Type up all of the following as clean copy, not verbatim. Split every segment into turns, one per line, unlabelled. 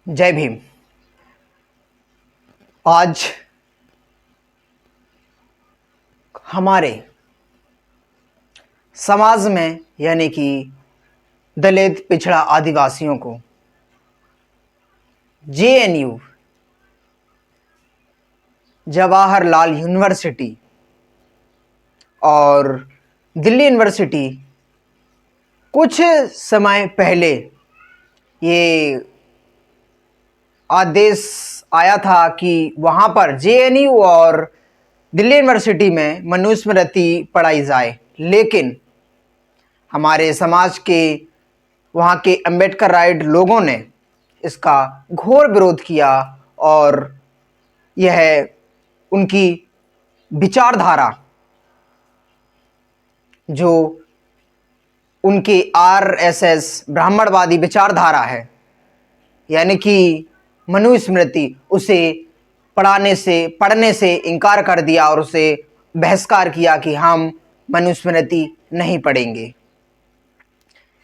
जय भीम। आज हमारे समाज में यानी कि दलित पिछड़ा आदिवासियों को जेएनयू जवाहरलाल यूनिवर्सिटी और दिल्ली यूनिवर्सिटी कुछ समय पहले ये आदेश आया था कि वहाँ पर जेएनयू और दिल्ली यूनिवर्सिटी में मनुस्मृति पढ़ाई जाए, लेकिन हमारे समाज के वहाँ के अम्बेडकर राइट लोगों ने इसका घोर विरोध किया और यह उनकी विचारधारा जो उनकी आरएसएस ब्राह्मणवादी विचारधारा है यानी कि मनुस्मृति, उसे पढ़ने से इनकार कर दिया और उसे बहिष्कार किया कि हम मनुस्मृति नहीं पढ़ेंगे।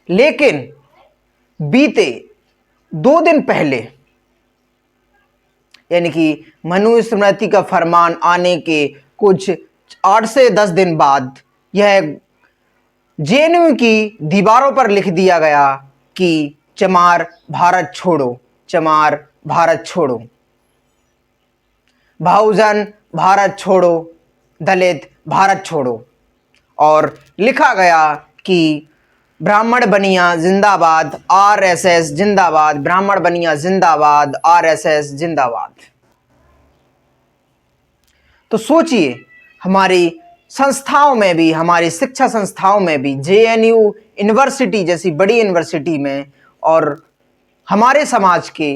लेकिन बीते 2 दिन पहले यानी कि मनुस्मृति का फरमान आने के कुछ 8 से 10 दिन बाद यह जेएनयू की दीवारों पर लिख दिया गया कि चमार भारत छोड़ो, चमार भारत छोड़ो, बहुजन भारत छोड़ो, दलित भारत छोड़ो। और लिखा गया कि ब्राह्मण बनिया जिंदाबाद, आरएसएस जिंदाबाद, ब्राह्मण बनिया जिंदाबाद, आरएसएस जिंदाबाद। तो सोचिए, हमारी संस्थाओं में भी, हमारी शिक्षा संस्थाओं में भी, जेएनयू यूनिवर्सिटी जैसी बड़ी यूनिवर्सिटी में और हमारे समाज के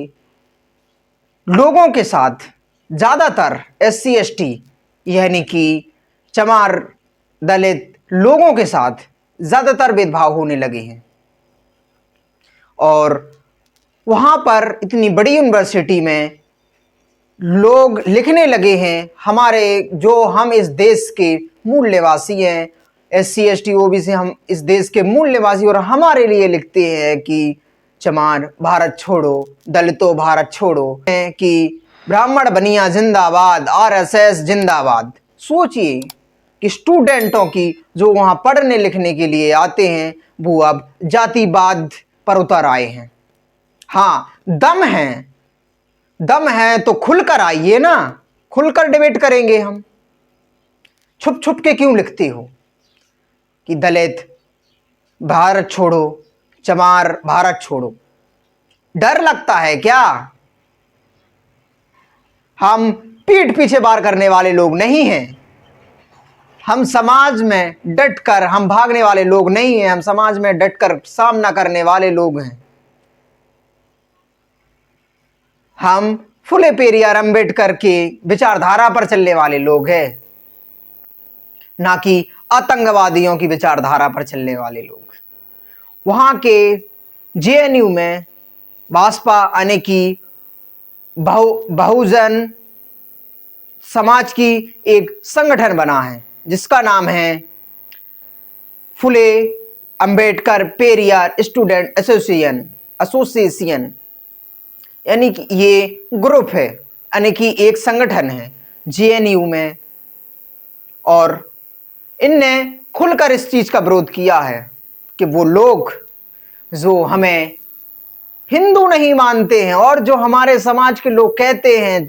लोगों के साथ ज़्यादातर एससी एसटी यानी कि चमार दलित लोगों के साथ ज़्यादातर भेदभाव होने लगे हैं। और वहाँ पर इतनी बड़ी यूनिवर्सिटी में लोग लिखने लगे हैं, हम इस देश के मूल निवासी हैं, एससी एसटी ओबीसी हम इस देश के मूल निवासी, और हमारे लिए लिखते हैं कि चमार भारत छोड़ो, दलितों भारत छोड़ो, कि ब्राह्मण बनिया जिंदाबाद, आरएसएस जिंदाबाद। सोचिए कि स्टूडेंटों की जो वहाँ पढ़ने लिखने के लिए आते हैं वो अब जातिवाद पर उतर आए हैं। हाँ, दम है तो खुलकर आइए ना, खुलकर डिबेट करेंगे हम। छुप छुप के क्यों लिखते हो कि दलित भारत छोड़ो, चमार भारत छोड़ो? डर लगता है क्या? हम पीठ पीछे वार करने वाले लोग नहीं हैं। हम समाज में डटकर हम भागने वाले लोग नहीं हैं। हम समाज में डटकर सामना करने वाले लोग हैं। हम फुले पेरियार अम्बेडकर के विचारधारा पर चलने वाले लोग हैं, ना कि आतंकवादियों की विचारधारा पर चलने वाले लोग। वहां के जेएनयू में भाजपा यानी कि बहुजन समाज की एक संगठन बना है जिसका नाम है फुले अंबेडकर पेरियार स्टूडेंट एसोसिएशन यानी कि ये ग्रुप है, यानी कि एक संगठन है जेएनयू में। और इनने खुलकर इस चीज का विरोध किया है कि वो लोग जो हमें हिंदू नहीं मानते हैं और जो हमारे समाज के लोग कहते हैं,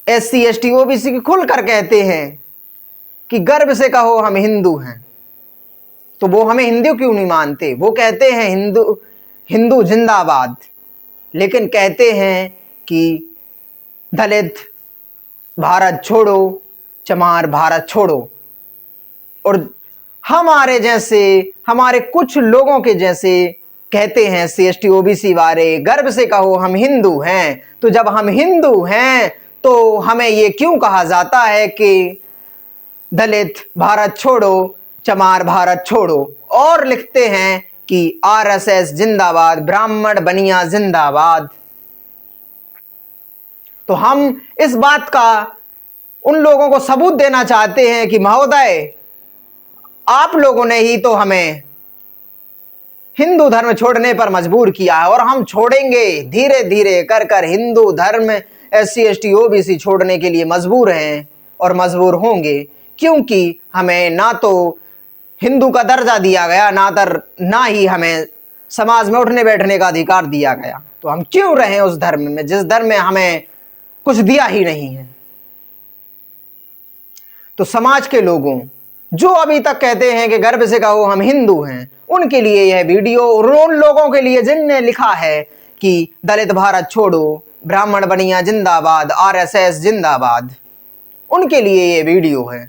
एससी एसटी ओबीसी की खुलकर कहते हैं कि गर्व से कहो हम हिंदू हैं, तो वो हमें हिंदू क्यों नहीं मानते? वो कहते हैं हिंदू जिंदाबाद, लेकिन कहते हैं कि दलित भारत छोड़ो, चमार भारत छोड़ो। और हमारे कुछ लोगों के जैसे कहते हैं सीएसटी ओबीसी वाले, गर्व से कहो हम हिंदू हैं। तो जब हम हिंदू हैं तो हमें ये क्यों कहा जाता है कि दलित भारत छोड़ो, चमार भारत छोड़ो? और लिखते हैं कि आरएसएस जिंदाबाद, ब्राह्मण बनिया जिंदाबाद। तो हम इस बात का उन लोगों को सबूत देना चाहते हैं कि महोदय, आप लोगों ने ही तो हमें हिंदू धर्म छोड़ने पर मजबूर किया है और हम छोड़ेंगे, धीरे धीरे कर कर हिंदू धर्म SC ST OBC छोड़ने के लिए मजबूर हैं और मजबूर होंगे, क्योंकि हमें ना तो हिंदू का दर्जा दिया गया, ना ही हमें समाज में उठने बैठने का अधिकार दिया गया। तो हम क्यों रहें उस धर्म में जिस धर्म में हमें कुछ दिया ही नहीं है। तो समाज के लोगों जो अभी तक कहते हैं कि गर्व से कहो हम हिंदू हैं, उनके लिए यह वीडियो, और उन लोगों के लिए जिनने लिखा है कि दलित भारत छोड़ो, ब्राह्मण बनिया जिंदाबाद, RSS जिंदाबाद, उनके लिए ये वीडियो है।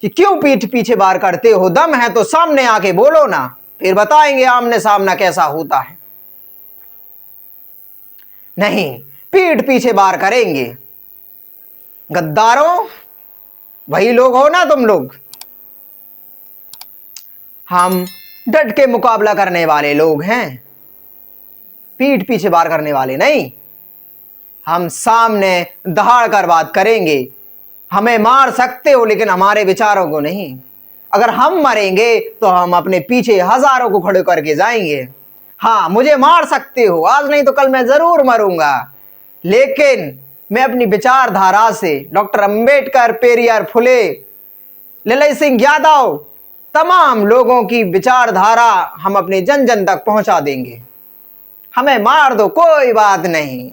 कि क्यों पीठ पीछे बार करते हो, दम है तो सामने आके बोलो ना, फिर बताएंगे आमने सामना कैसा होता है। नहीं, पीठ पीछे बार करेंगे। गद्दारों, वही लोग हो ना तुम लोग। हम डट के मुकाबला करने वाले लोग हैं, पीठ पीछे बार करने वाले नहीं। हम सामने दहाड़ कर बात करेंगे। हमें मार सकते हो लेकिन हमारे विचारों को नहीं। अगर हम मरेंगे तो हम अपने पीछे हजारों को खड़े करके जाएंगे। हाँ, मुझे मार सकते हो, आज नहीं तो कल मैं जरूर मरूंगा, लेकिन मैं अपनी विचारधारा से डॉक्टर अंबेडकर, पेरियार, फुले, ललई सिंह यादव, तमाम लोगों की विचारधारा हम अपने जन जन तक पहुंचा देंगे। हमें मार दो, कोई बात नहीं,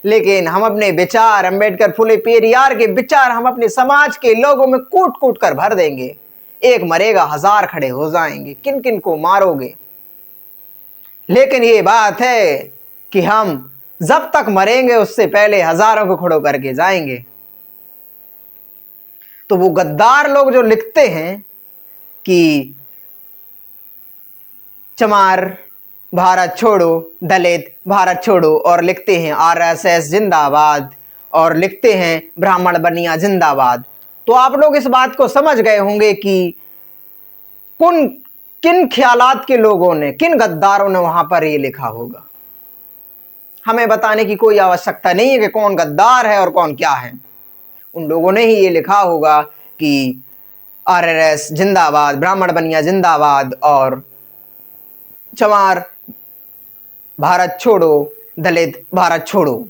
लेकिन हम अपने विचार, अंबेडकर, फुले, पेरियार के विचार हम अपने समाज के लोगों में कूट कूट कर भर देंगे। एक मरेगा, हजार खड़े हो जाएंगे। किन किन को मारोगे? लेकिन ये बात है कि हम जब तक मरेंगे उससे पहले हजारों को खड़ो करके जाएंगे। तो वो गद्दार लोग जो लिखते हैं कि चमार भारत छोड़ो, दलित भारत छोड़ो, और लिखते हैं RSS जिंदाबाद, और लिखते हैं ब्राह्मण बनिया जिंदाबाद, तो आप लोग इस बात को समझ गए होंगे कि किन ख्यालात के लोगों ने, किन गद्दारों ने वहां पर ये लिखा होगा। हमें बताने की कोई आवश्यकता नहीं है कि कौन गद्दार है और कौन क्या है। उन लोगों ने ही ये लिखा होगा कि RSS जिंदाबाद, ब्राह्मण बनिया जिंदाबाद, और चमार भारत छोड़ो, दलित भारत छोड़ो।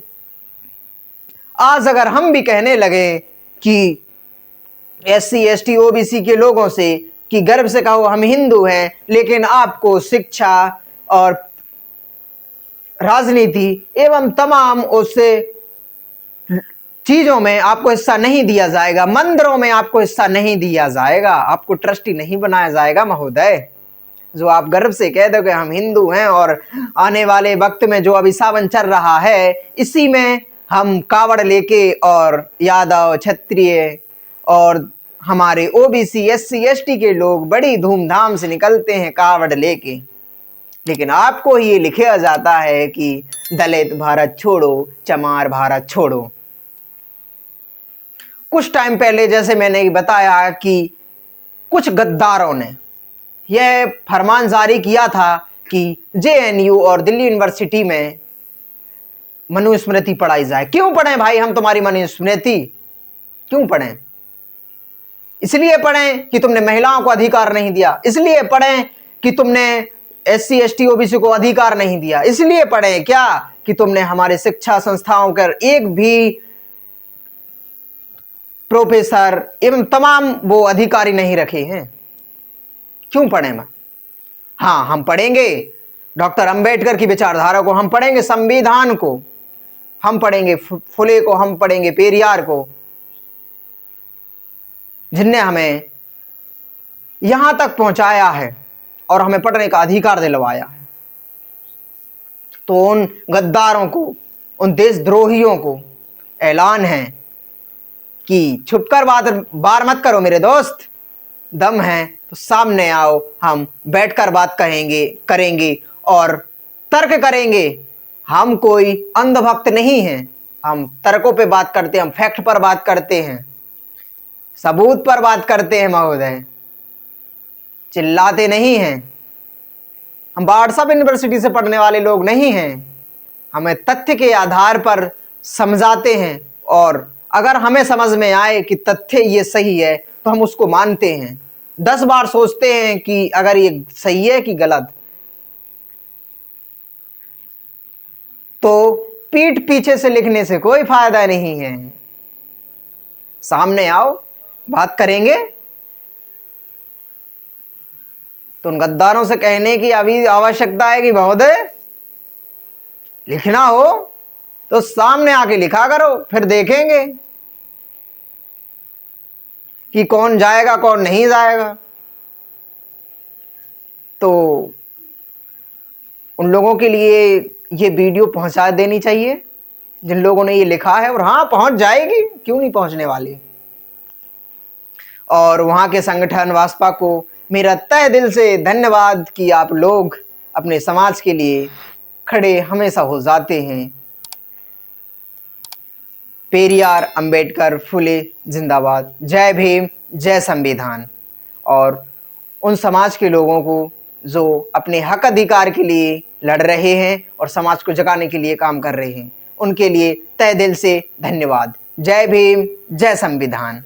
आज अगर हम भी कहने लगे कि SC ST OBC के लोगों से कि गर्व से कहो हम हिंदू हैं, लेकिन आपको शिक्षा और राजनीति एवं तमाम उससे चीजों में आपको हिस्सा नहीं दिया जाएगा, मंदिरों में आपको हिस्सा नहीं दिया जाएगा, आपको ट्रस्टी नहीं बनाया जाएगा महोदय, जो आप गर्व से कह दो कि हम हिंदू हैं, और आने वाले वक्त में जो अभी सावन चल रहा है इसी में हम कावड़ लेके, और यादव, क्षत्रिय और हमारे OBC SC ST के लोग बड़ी धूमधाम से निकलते हैं कावड़ लेके, लेकिन आपको ही ये लिखा जाता है कि दलित भारत छोड़ो, चमार भारत छोड़ो। कुछ टाइम पहले जैसे मैंने बताया कि कुछ गद्दारों ने यह फरमान जारी किया था कि JNU और दिल्ली यूनिवर्सिटी में मनुस्मृति पढ़ाई जाए। क्यों पढ़ें भाई हम तुम्हारी मनुस्मृति, क्यों पढ़ें? इसलिए पढ़ें कि तुमने महिलाओं को अधिकार नहीं दिया, इसलिए पढ़ें कि तुमने SC ST OBC को अधिकार नहीं दिया, इसलिए पढ़ें क्या कि तुमने हमारे शिक्षा संस्थाओं कर एक भी प्रोफेसर एवं तमाम वो अधिकारी नहीं रखे हैं। क्यों पढ़ें मैं? हाँ, हम पढ़ेंगे डॉक्टर अंबेडकर की विचारधारा को, हम पढ़ेंगे संविधान को, हम पढ़ेंगे फुले को, हम पढ़ेंगे पेरियार को, जिनने हमें यहां तक पहुंचाया है और हमें पढ़ने का अधिकार दिलवाया है। तो उन गद्दारों को, उन देशद्रोहियों को ऐलान है कि छुपकर बार मत करो मेरे दोस्त, दम है तो सामने आओ, हम बैठकर बात करेंगे और तर्क करेंगे। हम कोई अंधभक्त नहीं हैं, हम तर्कों पे बात करते हैं, हम फैक्ट पर बात करते हैं, सबूत पर बात करते हैं महोदय, चिल्लाते नहीं हैं। हम व्हाट्सएप यूनिवर्सिटी से पढ़ने वाले लोग नहीं हैं, हमें तथ्य के आधार पर समझाते हैं और अगर हमें समझ में आए कि तथ्य ये सही है तो हम उसको मानते हैं। 10 बार सोचते हैं कि अगर ये सही है कि गलत। तो पीठ पीछे से लिखने से कोई फायदा नहीं है, सामने आओ, बात करेंगे। तो उन गद्दारों से कहने की अभी आवश्यकता है कि महोदय लिखना हो तो सामने आके लिखा करो, फिर देखेंगे कि कौन जाएगा कौन नहीं जाएगा। तो उन लोगों के लिए ये वीडियो पहुंचा देनी चाहिए जिन लोगों ने ये लिखा है, और हाँ पहुंच जाएगी, क्यों नहीं पहुंचने वाली। और वहां के संगठन वासपा को मेरा तहे दिल से धन्यवाद कि आप लोग अपने समाज के लिए खड़े हमेशा हो जाते हैं। पेरियार, अंबेडकर, फुले जिंदाबाद, जय भीम, जय संविधान। और उन समाज के लोगों को जो अपने हक अधिकार के लिए लड़ रहे हैं और समाज को जगाने के लिए काम कर रहे हैं, उनके लिए तहे दिल से धन्यवाद। जय भीम, जय संविधान।